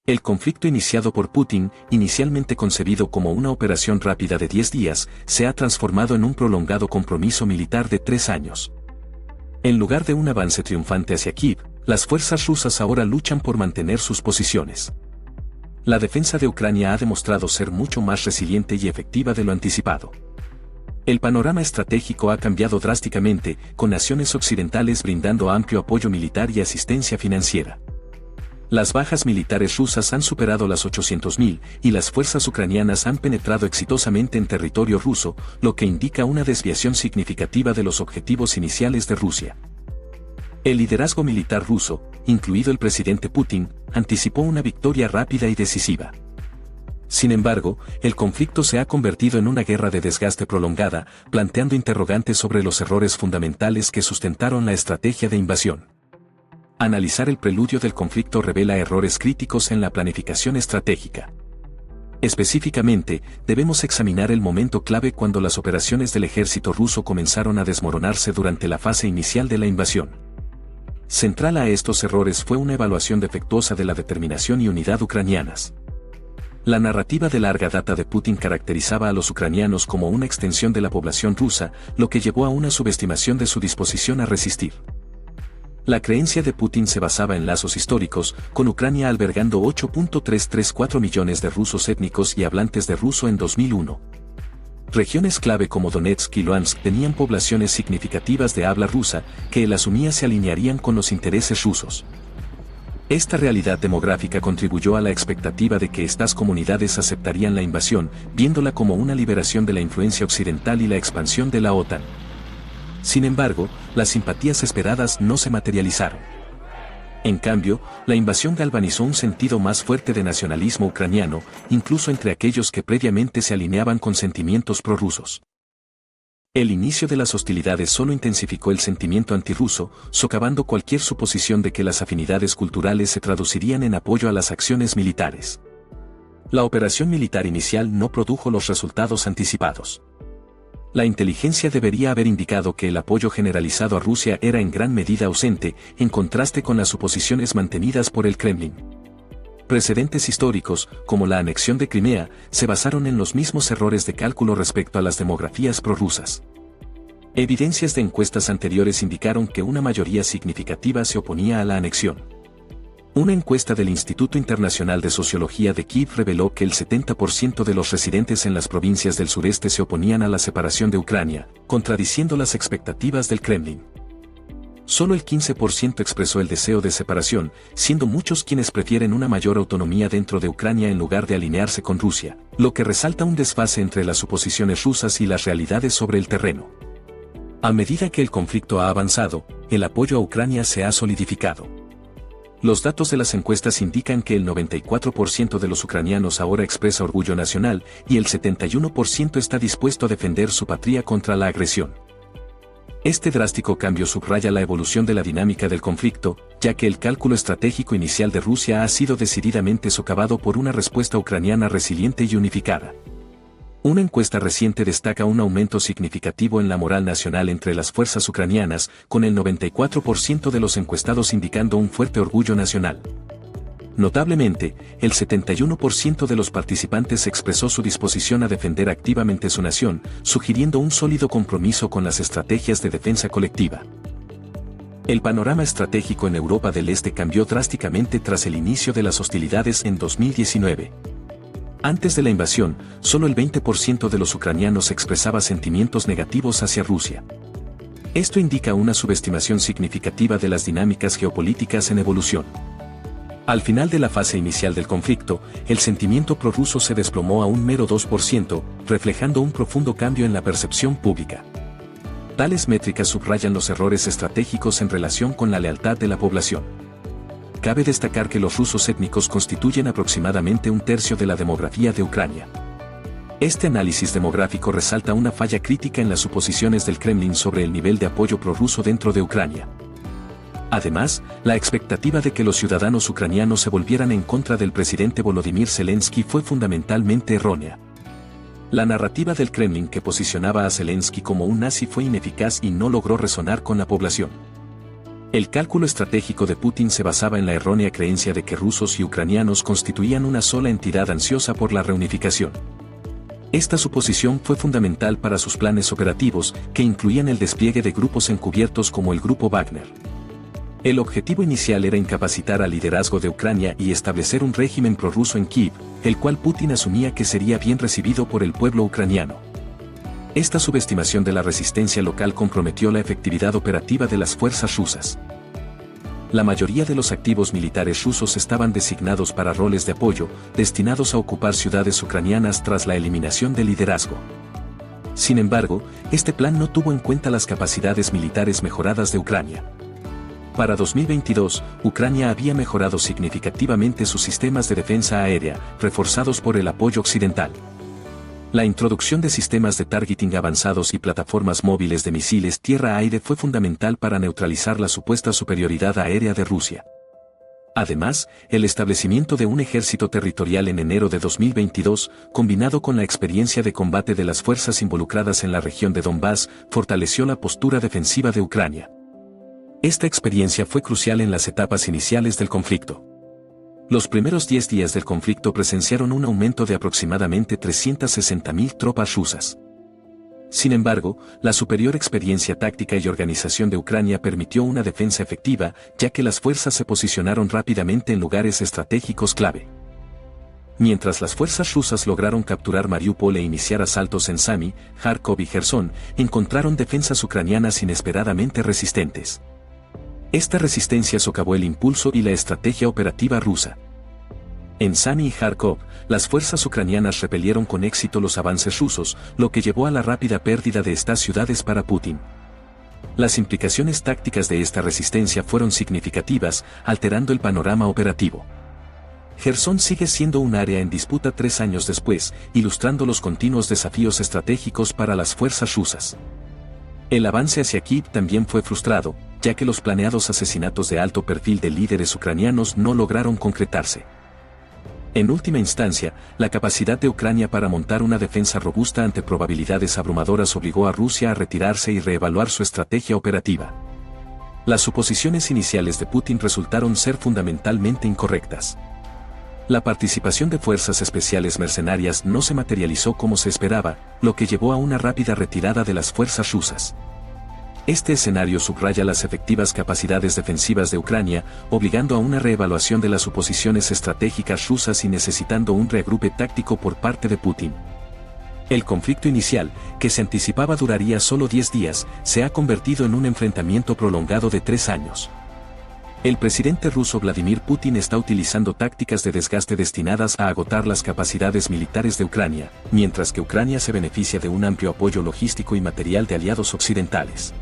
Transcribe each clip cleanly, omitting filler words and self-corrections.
El conflicto iniciado por Putin, inicialmente concebido como una operación rápida de 10 días, se ha transformado en un prolongado compromiso militar de 3 años. En lugar de un avance triunfante hacia Kiev, las fuerzas rusas ahora luchan por mantener sus posiciones. La defensa de Ucrania ha demostrado ser mucho más resiliente y efectiva de lo anticipado. El panorama estratégico ha cambiado drásticamente, con naciones occidentales brindando amplio apoyo militar y asistencia financiera. Las bajas militares rusas han superado las 800.000 y las fuerzas ucranianas han penetrado exitosamente en territorio ruso, lo que indica una desviación significativa de los objetivos iniciales de Rusia. El liderazgo militar ruso, incluido el presidente Putin, anticipó una victoria rápida y decisiva. Sin embargo, el conflicto se ha convertido en una guerra de desgaste prolongada, planteando interrogantes sobre los errores fundamentales que sustentaron la estrategia de invasión. Analizar el preludio del conflicto revela errores críticos en la planificación estratégica. Específicamente, debemos examinar el momento clave cuando las operaciones del ejército ruso comenzaron a desmoronarse durante la fase inicial de la invasión. Central a estos errores fue una evaluación defectuosa de la determinación y unidad ucranianas. La narrativa de larga data de Putin caracterizaba a los ucranianos como una extensión de la población rusa, lo que llevó a una subestimación de su disposición a resistir. La creencia de Putin se basaba en lazos históricos, con Ucrania albergando 8.334 millones de rusos étnicos y hablantes de ruso en 2001. Regiones clave como Donetsk y Luhansk tenían poblaciones significativas de habla rusa, que él asumía se alinearían con los intereses rusos. Esta realidad demográfica contribuyó a la expectativa de que estas comunidades aceptarían la invasión, viéndola como una liberación de la influencia occidental y la expansión de la OTAN. Sin embargo, las simpatías esperadas no se materializaron. En cambio, la invasión galvanizó un sentido más fuerte de nacionalismo ucraniano, incluso entre aquellos que previamente se alineaban con sentimientos prorrusos. El inicio de las hostilidades solo intensificó el sentimiento antirruso, socavando cualquier suposición de que las afinidades culturales se traducirían en apoyo a las acciones militares. La operación militar inicial no produjo los resultados anticipados. La inteligencia debería haber indicado que el apoyo generalizado a Rusia era en gran medida ausente, en contraste con las suposiciones mantenidas por el Kremlin. Precedentes históricos, como la anexión de Crimea, se basaron en los mismos errores de cálculo respecto a las demografías prorrusas. Evidencias de encuestas anteriores indicaron que una mayoría significativa se oponía a la anexión. Una encuesta del Instituto Internacional de Sociología de Kiev reveló que el 70% de los residentes en las provincias del sureste se oponían a la separación de Ucrania, contradiciendo las expectativas del Kremlin. Solo el 15% expresó el deseo de separación, siendo muchos quienes prefieren una mayor autonomía dentro de Ucrania en lugar de alinearse con Rusia, lo que resalta un desfase entre las suposiciones rusas y las realidades sobre el terreno. A medida que el conflicto ha avanzado, el apoyo a Ucrania se ha solidificado. Los datos de las encuestas indican que el 94% de los ucranianos ahora expresa orgullo nacional y el 71% está dispuesto a defender su patria contra la agresión. Este drástico cambio subraya la evolución de la dinámica del conflicto, ya que el cálculo estratégico inicial de Rusia ha sido decididamente socavado por una respuesta ucraniana resiliente y unificada. Una encuesta reciente destaca un aumento significativo en la moral nacional entre las fuerzas ucranianas, con el 94% de los encuestados indicando un fuerte orgullo nacional. Notablemente, el 71% de los participantes expresó su disposición a defender activamente su nación, sugiriendo un sólido compromiso con las estrategias de defensa colectiva. El panorama estratégico en Europa del Este cambió drásticamente tras el inicio de las hostilidades en 2019. Antes de la invasión, solo el 20% de los ucranianos expresaba sentimientos negativos hacia Rusia. Esto indica una subestimación significativa de las dinámicas geopolíticas en evolución. Al final de la fase inicial del conflicto, el sentimiento prorruso se desplomó a un mero 2%, reflejando un profundo cambio en la percepción pública. Tales métricas subrayan los errores estratégicos en relación con la lealtad de la población. Cabe destacar que los rusos étnicos constituyen aproximadamente un tercio de la demografía de Ucrania. Este análisis demográfico resalta una falla crítica en las suposiciones del Kremlin sobre el nivel de apoyo prorruso dentro de Ucrania. Además, la expectativa de que los ciudadanos ucranianos se volvieran en contra del presidente Volodymyr Zelensky fue fundamentalmente errónea. La narrativa del Kremlin que posicionaba a Zelensky como un nazi fue ineficaz y no logró resonar con la población. El cálculo estratégico de Putin se basaba en la errónea creencia de que rusos y ucranianos constituían una sola entidad ansiosa por la reunificación. Esta suposición fue fundamental para sus planes operativos, que incluían el despliegue de grupos encubiertos como el Grupo Wagner. El objetivo inicial era incapacitar al liderazgo de Ucrania y establecer un régimen prorruso en Kiev, el cual Putin asumía que sería bien recibido por el pueblo ucraniano. Esta subestimación de la resistencia local comprometió la efectividad operativa de las fuerzas rusas. La mayoría de los activos militares rusos estaban designados para roles de apoyo, destinados a ocupar ciudades ucranianas tras la eliminación del liderazgo. Sin embargo, este plan no tuvo en cuenta las capacidades militares mejoradas de Ucrania. Para 2022, Ucrania había mejorado significativamente sus sistemas de defensa aérea, reforzados por el apoyo occidental. La introducción de sistemas de targeting avanzados y plataformas móviles de misiles tierra-aire fue fundamental para neutralizar la supuesta superioridad aérea de Rusia. Además, el establecimiento de un ejército territorial en enero de 2022, combinado con la experiencia de combate de las fuerzas involucradas en la región de Donbass, fortaleció la postura defensiva de Ucrania. Esta experiencia fue crucial en las etapas iniciales del conflicto. Los primeros 10 días del conflicto presenciaron un aumento de aproximadamente 360.000 tropas rusas. Sin embargo, la superior experiencia táctica y organización de Ucrania permitió una defensa efectiva, ya que las fuerzas se posicionaron rápidamente en lugares estratégicos clave. Mientras las fuerzas rusas lograron capturar Mariupol e iniciar asaltos en Sami, Kharkov y Jersón, encontraron defensas ucranianas inesperadamente resistentes. Esta resistencia socavó el impulso y la estrategia operativa rusa. En Sami y Kharkov, las fuerzas ucranianas repelieron con éxito los avances rusos, lo que llevó a la rápida pérdida de estas ciudades para Putin. Las implicaciones tácticas de esta resistencia fueron significativas, alterando el panorama operativo. Jersón sigue siendo un área en disputa 3 años después, ilustrando los continuos desafíos estratégicos para las fuerzas rusas. El avance hacia Kiev también fue frustrado, ya que los planeados asesinatos de alto perfil de líderes ucranianos no lograron concretarse. En última instancia, la capacidad de Ucrania para montar una defensa robusta ante probabilidades abrumadoras obligó a Rusia a retirarse y reevaluar su estrategia operativa. Las suposiciones iniciales de Putin resultaron ser fundamentalmente incorrectas. La participación de fuerzas especiales mercenarias no se materializó como se esperaba, lo que llevó a una rápida retirada de las fuerzas rusas. Este escenario subraya las efectivas capacidades defensivas de Ucrania, obligando a una reevaluación de las suposiciones estratégicas rusas y necesitando un reagrupe táctico por parte de Putin. El conflicto inicial, que se anticipaba duraría solo 10 días, se ha convertido en un enfrentamiento prolongado de 3 años. El presidente ruso Vladimir Putin está utilizando tácticas de desgaste destinadas a agotar las capacidades militares de Ucrania, mientras que Ucrania se beneficia de un amplio apoyo logístico y material de aliados occidentales.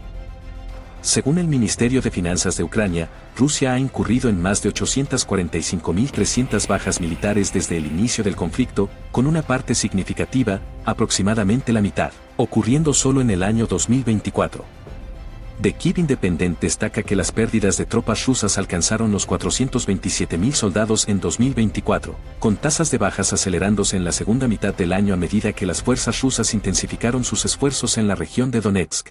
Según el Ministerio de Finanzas de Ucrania, Rusia ha incurrido en más de 845.300 bajas militares desde el inicio del conflicto, con una parte significativa, aproximadamente la mitad, ocurriendo solo en el año 2024. The Kyiv Independent destaca que las pérdidas de tropas rusas alcanzaron los 427.000 soldados en 2024, con tasas de bajas acelerándose en la segunda mitad del año a medida que las fuerzas rusas intensificaron sus esfuerzos en la región de Donetsk.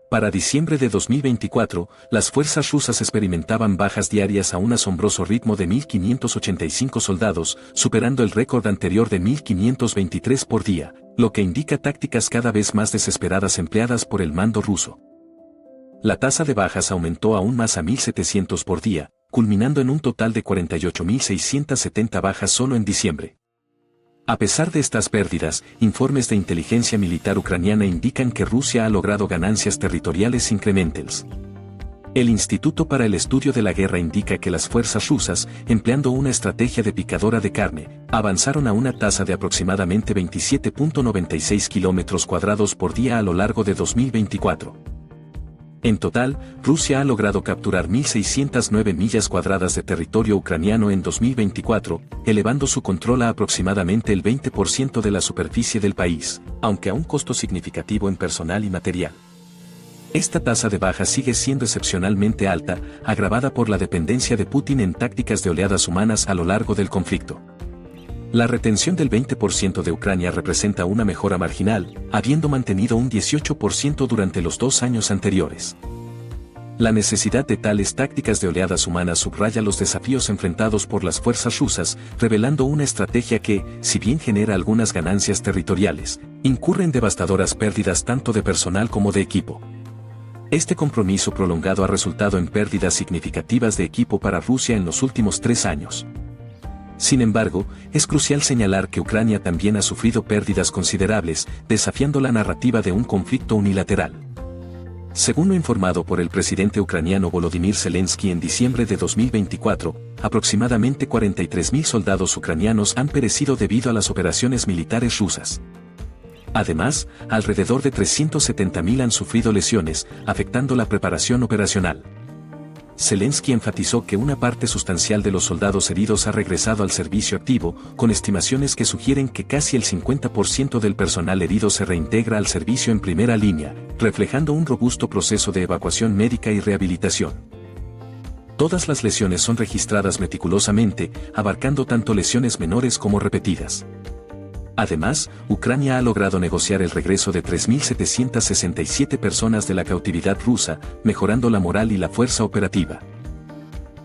Para diciembre de 2024, las fuerzas rusas experimentaban bajas diarias a un asombroso ritmo de 1.585 soldados, superando el récord anterior de 1.523 por día, lo que indica tácticas cada vez más desesperadas empleadas por el mando ruso. La tasa de bajas aumentó aún más a 1.700 por día, culminando en un total de 48.670 bajas solo en diciembre. A pesar de estas pérdidas, informes de inteligencia militar ucraniana indican que Rusia ha logrado ganancias territoriales incrementales. El Instituto para el Estudio de la Guerra indica que las fuerzas rusas, empleando una estrategia de picadora de carne, avanzaron a una tasa de aproximadamente 27.96 km² por día a lo largo de 2024. En total, Rusia ha logrado capturar 1.609 millas cuadradas de territorio ucraniano en 2024, elevando su control a aproximadamente el 20% de la superficie del país, aunque a un costo significativo en personal y material. Esta tasa de baja sigue siendo excepcionalmente alta, agravada por la dependencia de Putin en tácticas de oleadas humanas a lo largo del conflicto. La retención del 20% de Ucrania representa una mejora marginal, habiendo mantenido un 18% durante los 2 años anteriores. La necesidad de tales tácticas de oleadas humanas subraya los desafíos enfrentados por las fuerzas rusas, revelando una estrategia que, si bien genera algunas ganancias territoriales, incurre en devastadoras pérdidas tanto de personal como de equipo. Este compromiso prolongado ha resultado en pérdidas significativas de equipo para Rusia en los últimos 3 años. Sin embargo, es crucial señalar que Ucrania también ha sufrido pérdidas considerables, desafiando la narrativa de un conflicto unilateral. Según lo informado por el presidente ucraniano Volodymyr Zelensky en diciembre de 2024, aproximadamente 43.000 soldados ucranianos han perecido debido a las operaciones militares rusas. Además, alrededor de 370.000 han sufrido lesiones, afectando la preparación operacional. Zelensky enfatizó que una parte sustancial de los soldados heridos ha regresado al servicio activo, con estimaciones que sugieren que casi el 50% del personal herido se reintegra al servicio en primera línea, reflejando un robusto proceso de evacuación médica y rehabilitación. Todas las lesiones son registradas meticulosamente, abarcando tanto lesiones menores como repetidas. Además, Ucrania ha logrado negociar el regreso de 3.767 personas de la cautividad rusa, mejorando la moral y la fuerza operativa.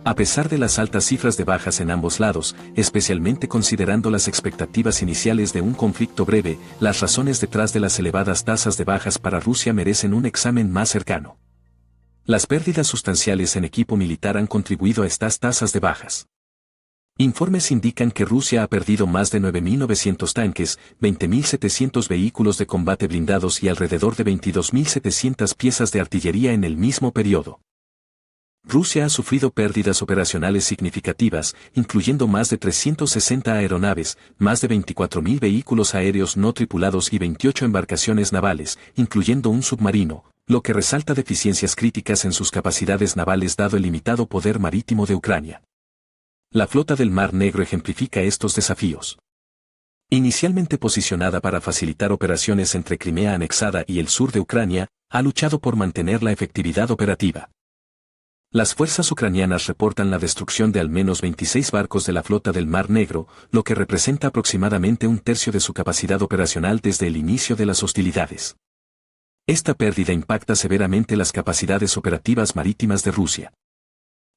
A pesar de las altas cifras de bajas en ambos lados, especialmente considerando las expectativas iniciales de un conflicto breve, las razones detrás de las elevadas tasas de bajas para Rusia merecen un examen más cercano. Las pérdidas sustanciales en equipo militar han contribuido a estas tasas de bajas. Informes indican que Rusia ha perdido más de 9.900 tanques, 20.700 vehículos de combate blindados y alrededor de 22.700 piezas de artillería en el mismo periodo. Rusia ha sufrido pérdidas operacionales significativas, incluyendo más de 360 aeronaves, más de 24.000 vehículos aéreos no tripulados y 28 embarcaciones navales, incluyendo un submarino, lo que resalta deficiencias críticas en sus capacidades navales dado el limitado poder marítimo de Ucrania. La flota del Mar Negro ejemplifica estos desafíos. Inicialmente posicionada para facilitar operaciones entre Crimea anexada y el sur de Ucrania, ha luchado por mantener la efectividad operativa. Las fuerzas ucranianas reportan la destrucción de al menos 26 barcos de la flota del Mar Negro, lo que representa aproximadamente un tercio de su capacidad operacional desde el inicio de las hostilidades. Esta pérdida impacta severamente las capacidades operativas marítimas de Rusia.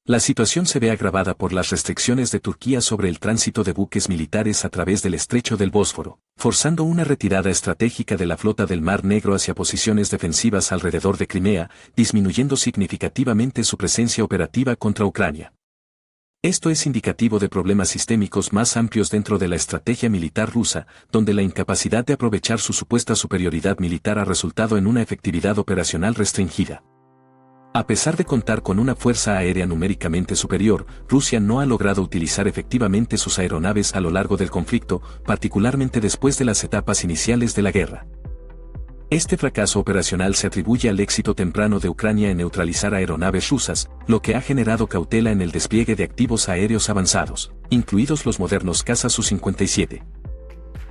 La situación se ve agravada por las restricciones de Turquía sobre el tránsito de buques militares a través del estrecho del Bósforo, forzando una retirada estratégica de la flota del Mar Negro hacia posiciones defensivas alrededor de Crimea, disminuyendo significativamente su presencia operativa contra Ucrania. Esto es indicativo de problemas sistémicos más amplios dentro de la estrategia militar rusa, donde la incapacidad de aprovechar su supuesta superioridad militar ha resultado en una efectividad operacional restringida. A pesar de contar con una fuerza aérea numéricamente superior, Rusia no ha logrado utilizar efectivamente sus aeronaves a lo largo del conflicto, particularmente después de las etapas iniciales de la guerra. Este fracaso operacional se atribuye al éxito temprano de Ucrania en neutralizar aeronaves rusas, lo que ha generado cautela en el despliegue de activos aéreos avanzados, incluidos los modernos cazas Su-57.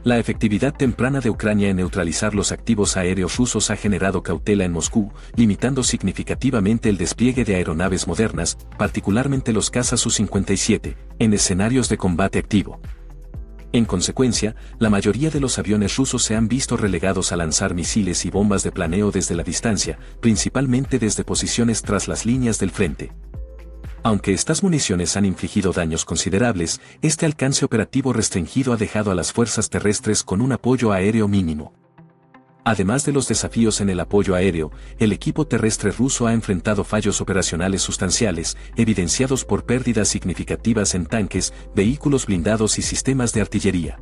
La efectividad temprana de Ucrania en neutralizar los activos aéreos rusos ha generado cautela en Moscú, limitando significativamente el despliegue de aeronaves modernas, particularmente los cazas Su-57, en escenarios de combate activo. En consecuencia, la mayoría de los aviones rusos se han visto relegados a lanzar misiles y bombas de planeo desde la distancia, principalmente desde posiciones tras las líneas del frente. Aunque estas municiones han infligido daños considerables, este alcance operativo restringido ha dejado a las fuerzas terrestres con un apoyo aéreo mínimo. Además de los desafíos en el apoyo aéreo, el equipo terrestre ruso ha enfrentado fallos operacionales sustanciales, evidenciados por pérdidas significativas en tanques, vehículos blindados y sistemas de artillería.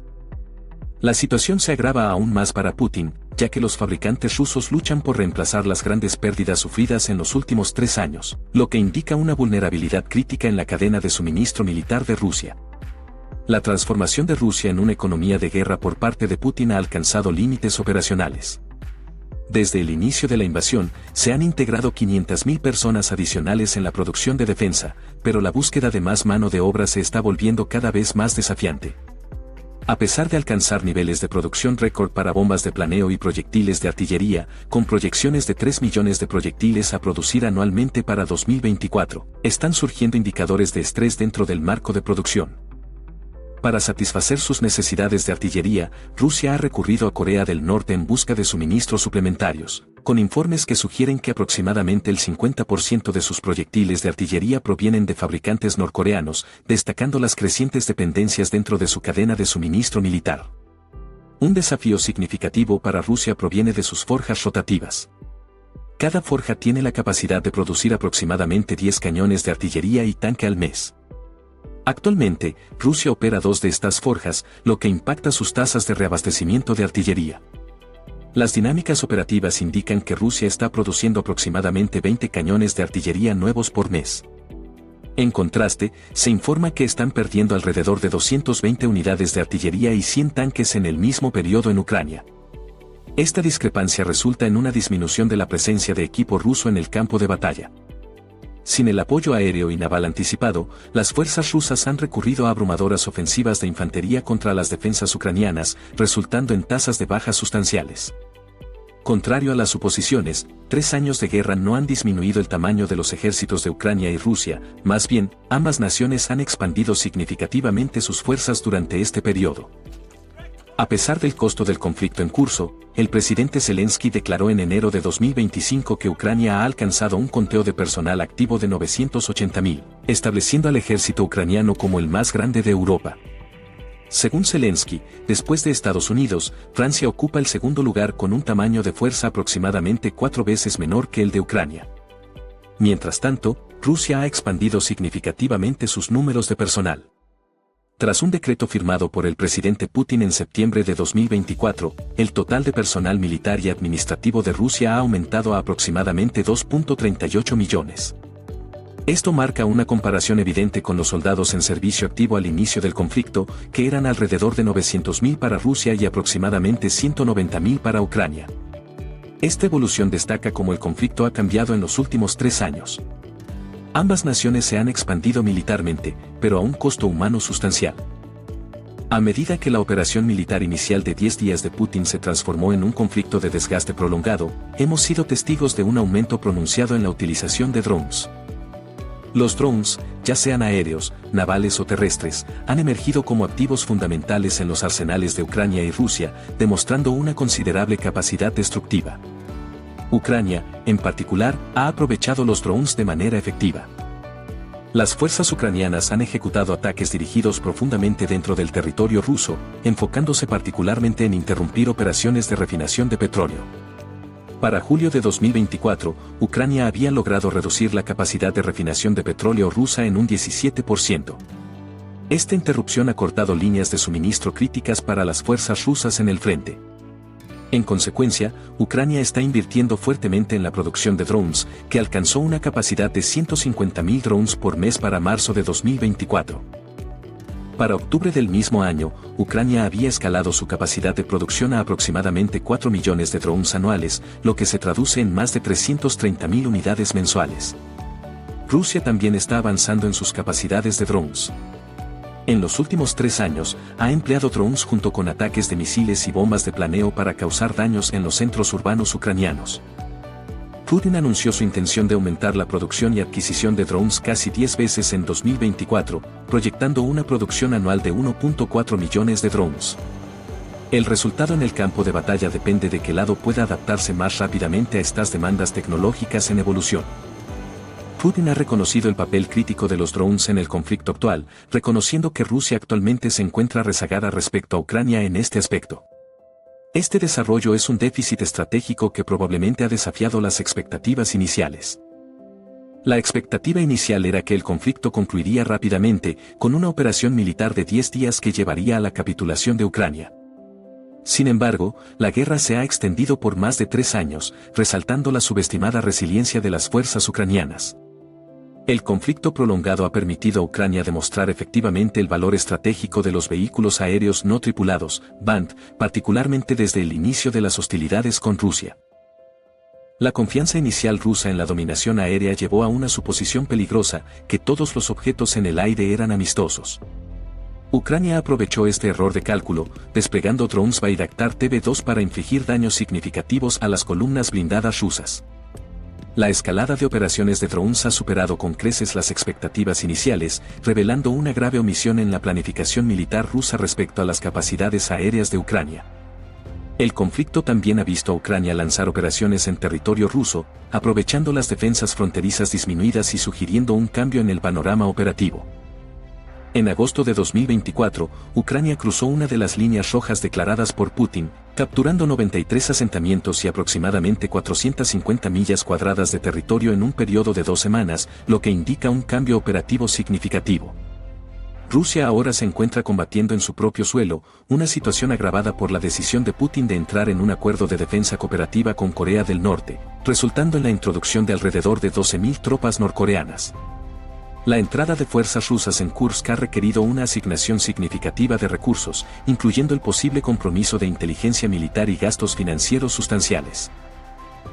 La situación se agrava aún más para Putin, ya que los fabricantes rusos luchan por reemplazar las grandes pérdidas sufridas en los últimos 3 años, lo que indica una vulnerabilidad crítica en la cadena de suministro militar de Rusia. La transformación de Rusia en una economía de guerra por parte de Putin ha alcanzado límites operacionales. Desde el inicio de la invasión, se han integrado 500.000 personas adicionales en la producción de defensa, pero la búsqueda de más mano de obra se está volviendo cada vez más desafiante. A pesar de alcanzar niveles de producción récord para bombas de planeo y proyectiles de artillería, con proyecciones de 3 millones de proyectiles a producir anualmente para 2024, están surgiendo indicadores de estrés dentro del marco de producción. Para satisfacer sus necesidades de artillería, Rusia ha recurrido a Corea del Norte en busca de suministros suplementarios, con informes que sugieren que aproximadamente el 50% de sus proyectiles de artillería provienen de fabricantes norcoreanos, destacando las crecientes dependencias dentro de su cadena de suministro militar. Un desafío significativo para Rusia proviene de sus forjas rotativas. Cada forja tiene la capacidad de producir aproximadamente 10 cañones de artillería y tanque al mes. Actualmente, Rusia opera 2 de estas forjas, lo que impacta sus tasas de reabastecimiento de artillería. Las dinámicas operativas indican que Rusia está produciendo aproximadamente 20 cañones de artillería nuevos por mes. En contraste, se informa que están perdiendo alrededor de 220 unidades de artillería y 100 tanques en el mismo periodo en Ucrania. Esta discrepancia resulta en una disminución de la presencia de equipo ruso en el campo de batalla. Sin el apoyo aéreo y naval anticipado, las fuerzas rusas han recurrido a abrumadoras ofensivas de infantería contra las defensas ucranianas, resultando en tasas de bajas sustanciales. Contrario a las suposiciones, 3 años de guerra no han disminuido el tamaño de los ejércitos de Ucrania y Rusia, más bien, ambas naciones han expandido significativamente sus fuerzas durante este periodo. A pesar del costo del conflicto en curso, el presidente Zelensky declaró en enero de 2025 que Ucrania ha alcanzado un conteo de personal activo de 980.000, estableciendo al ejército ucraniano como el más grande de Europa. Según Zelensky, después de Estados Unidos, Francia ocupa el segundo lugar con un tamaño de fuerza aproximadamente 4 veces menor que el de Ucrania. Mientras tanto, Rusia ha expandido significativamente sus números de personal. Tras un decreto firmado por el presidente Putin en septiembre de 2024, el total de personal militar y administrativo de Rusia ha aumentado a aproximadamente 2.38 millones. Esto marca una comparación evidente con los soldados en servicio activo al inicio del conflicto, que eran alrededor de 900.000 para Rusia y aproximadamente 190.000 para Ucrania. Esta evolución destaca cómo el conflicto ha cambiado en los últimos 3 años. Ambas naciones se han expandido militarmente, pero a un costo humano sustancial. A medida que la operación militar inicial de 10 días de Putin se transformó en un conflicto de desgaste prolongado, hemos sido testigos de un aumento pronunciado en la utilización de drones. Los drones, ya sean aéreos, navales o terrestres, han emergido como activos fundamentales en los arsenales de Ucrania y Rusia, demostrando una considerable capacidad destructiva. Ucrania, en particular, ha aprovechado los drones de manera efectiva. Las fuerzas ucranianas han ejecutado ataques dirigidos profundamente dentro del territorio ruso, enfocándose particularmente en interrumpir operaciones de refinación de petróleo. Para julio de 2024, Ucrania había logrado reducir la capacidad de refinación de petróleo rusa en un 17%. Esta interrupción ha cortado líneas de suministro críticas para las fuerzas rusas en el frente. En consecuencia, Ucrania está invirtiendo fuertemente en la producción de drones, que alcanzó una capacidad de 150.000 drones por mes para marzo de 2024. Para octubre del mismo año, Ucrania había escalado su capacidad de producción a aproximadamente 4 millones de drones anuales, lo que se traduce en más de 330.000 unidades mensuales. Rusia también está avanzando en sus capacidades de drones. En los últimos 3 años, ha empleado drones junto con ataques de misiles y bombas de planeo para causar daños en los centros urbanos ucranianos. Putin anunció su intención de aumentar la producción y adquisición de drones casi 10 veces en 2024, proyectando una producción anual de 1.4 millones de drones. El resultado en el campo de batalla depende de qué lado pueda adaptarse más rápidamente a estas demandas tecnológicas en evolución. Putin ha reconocido el papel crítico de los drones en el conflicto actual, reconociendo que Rusia actualmente se encuentra rezagada respecto a Ucrania en este aspecto. Este desarrollo es un déficit estratégico que probablemente ha desafiado las expectativas iniciales. La expectativa inicial era que el conflicto concluiría rápidamente, con una operación militar de 10 días que llevaría a la capitulación de Ucrania. Sin embargo, la guerra se ha extendido por más de 3 años, resaltando la subestimada resiliencia de las fuerzas ucranianas. El conflicto prolongado ha permitido a Ucrania demostrar efectivamente el valor estratégico de los vehículos aéreos no tripulados, BANT, particularmente desde el inicio de las hostilidades con Rusia. La confianza inicial rusa en la dominación aérea llevó a una suposición peligrosa, que todos los objetos en el aire eran amistosos. Ucrania aprovechó este error de cálculo, desplegando drones Bayraktar TB2 para infligir daños significativos a las columnas blindadas rusas. La escalada de operaciones de drones ha superado con creces las expectativas iniciales, revelando una grave omisión en la planificación militar rusa respecto a las capacidades aéreas de Ucrania. El conflicto también ha visto a Ucrania lanzar operaciones en territorio ruso, aprovechando las defensas fronterizas disminuidas y sugiriendo un cambio en el panorama operativo. En agosto de 2024, Ucrania cruzó una de las líneas rojas declaradas por Putin, capturando 93 asentamientos y aproximadamente 450 millas cuadradas de territorio en un periodo de 2 semanas, lo que indica un cambio operativo significativo. Rusia ahora se encuentra combatiendo en su propio suelo, una situación agravada por la decisión de Putin de entrar en un acuerdo de defensa cooperativa con Corea del Norte, resultando en la introducción de alrededor de 12.000 tropas norcoreanas. La entrada de fuerzas rusas en Kursk ha requerido una asignación significativa de recursos, incluyendo el posible compromiso de inteligencia militar y gastos financieros sustanciales.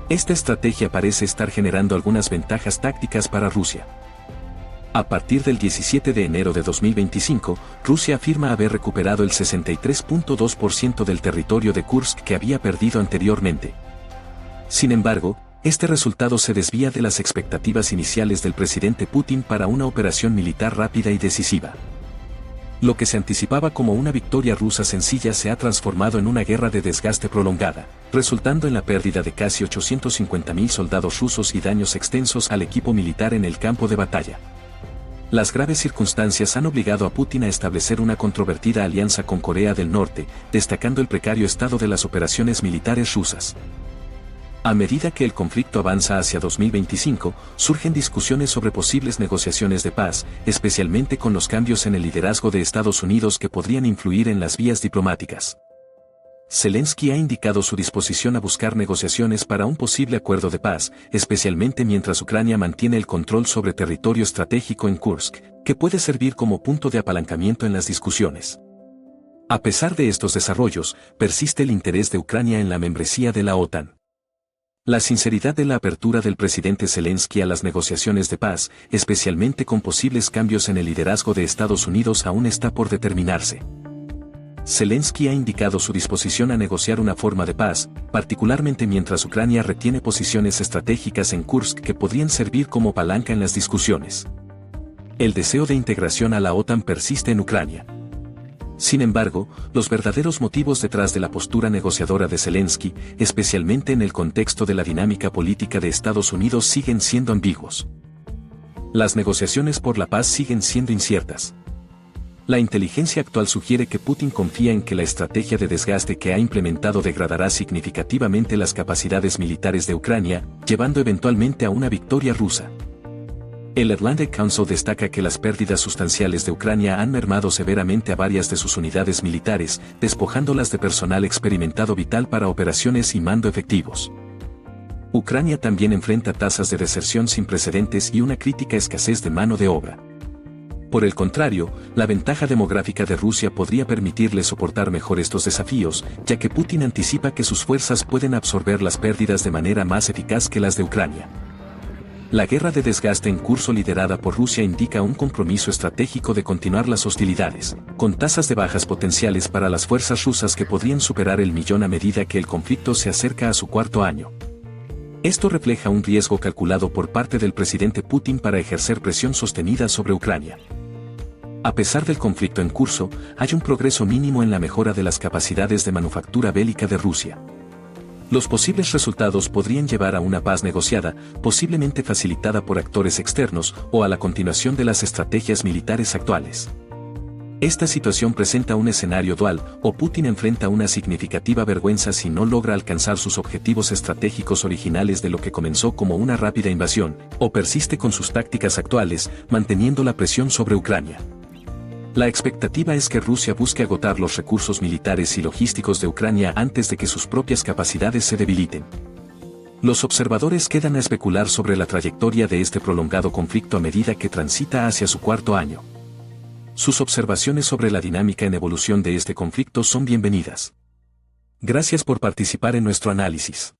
Esta estrategia parece estar generando algunas ventajas tácticas para Rusia. A partir del 17 de enero de 2025, Rusia afirma haber recuperado el 63.2% del territorio de Kursk que había perdido anteriormente. Sin embargo, este resultado se desvía de las expectativas iniciales del presidente Putin para una operación militar rápida y decisiva. Lo que se anticipaba como una victoria rusa sencilla se ha transformado en una guerra de desgaste prolongada, resultando en la pérdida de casi 850.000 soldados rusos y daños extensos al equipo militar en el campo de batalla. Las graves circunstancias han obligado a Putin a establecer una controvertida alianza con Corea del Norte, destacando el precario estado de las operaciones militares rusas. A medida que el conflicto avanza hacia 2025, surgen discusiones sobre posibles negociaciones de paz, especialmente con los cambios en el liderazgo de Estados Unidos que podrían influir en las vías diplomáticas. Zelensky ha indicado su disposición a buscar negociaciones para un posible acuerdo de paz, especialmente mientras Ucrania mantiene el control sobre territorio estratégico en Kursk, que puede servir como punto de apalancamiento en las discusiones. A pesar de estos desarrollos, persiste el interés de Ucrania en la membresía de la OTAN. La sinceridad de la apertura del presidente Zelensky a las negociaciones de paz, especialmente con posibles cambios en el liderazgo de Estados Unidos, aún está por determinarse. Zelensky ha indicado su disposición a negociar una forma de paz, particularmente mientras Ucrania retiene posiciones estratégicas en Kursk que podrían servir como palanca en las discusiones. El deseo de integración a la OTAN persiste en Ucrania. Sin embargo, los verdaderos motivos detrás de la postura negociadora de Zelensky, especialmente en el contexto de la dinámica política de Estados Unidos, siguen siendo ambiguos. Las negociaciones por la paz siguen siendo inciertas. La inteligencia actual sugiere que Putin confía en que la estrategia de desgaste que ha implementado degradará significativamente las capacidades militares de Ucrania, llevando eventualmente a una victoria rusa. El Atlantic Council destaca que las pérdidas sustanciales de Ucrania han mermado severamente a varias de sus unidades militares, despojándolas de personal experimentado vital para operaciones y mando efectivos. Ucrania también enfrenta tasas de deserción sin precedentes y una crítica escasez de mano de obra. Por el contrario, la ventaja demográfica de Rusia podría permitirle soportar mejor estos desafíos, ya que Putin anticipa que sus fuerzas pueden absorber las pérdidas de manera más eficaz que las de Ucrania. La guerra de desgaste en curso liderada por Rusia indica un compromiso estratégico de continuar las hostilidades, con tasas de bajas potenciales para las fuerzas rusas que podrían superar el 1.000.000 a medida que el conflicto se acerca a su 4º año. Esto refleja un riesgo calculado por parte del presidente Putin para ejercer presión sostenida sobre Ucrania. A pesar del conflicto en curso, hay un progreso mínimo en la mejora de las capacidades de manufactura bélica de Rusia. Los posibles resultados podrían llevar a una paz negociada, posiblemente facilitada por actores externos, o a la continuación de las estrategias militares actuales. Esta situación presenta un escenario dual, o Putin enfrenta una significativa vergüenza si no logra alcanzar sus objetivos estratégicos originales de lo que comenzó como una rápida invasión, o persiste con sus tácticas actuales, manteniendo la presión sobre Ucrania. La expectativa es que Rusia busque agotar los recursos militares y logísticos de Ucrania antes de que sus propias capacidades se debiliten. Los observadores quedan a especular sobre la trayectoria de este prolongado conflicto a medida que transita hacia su 4º año. Sus observaciones sobre la dinámica en evolución de este conflicto son bienvenidas. Gracias por participar en nuestro análisis.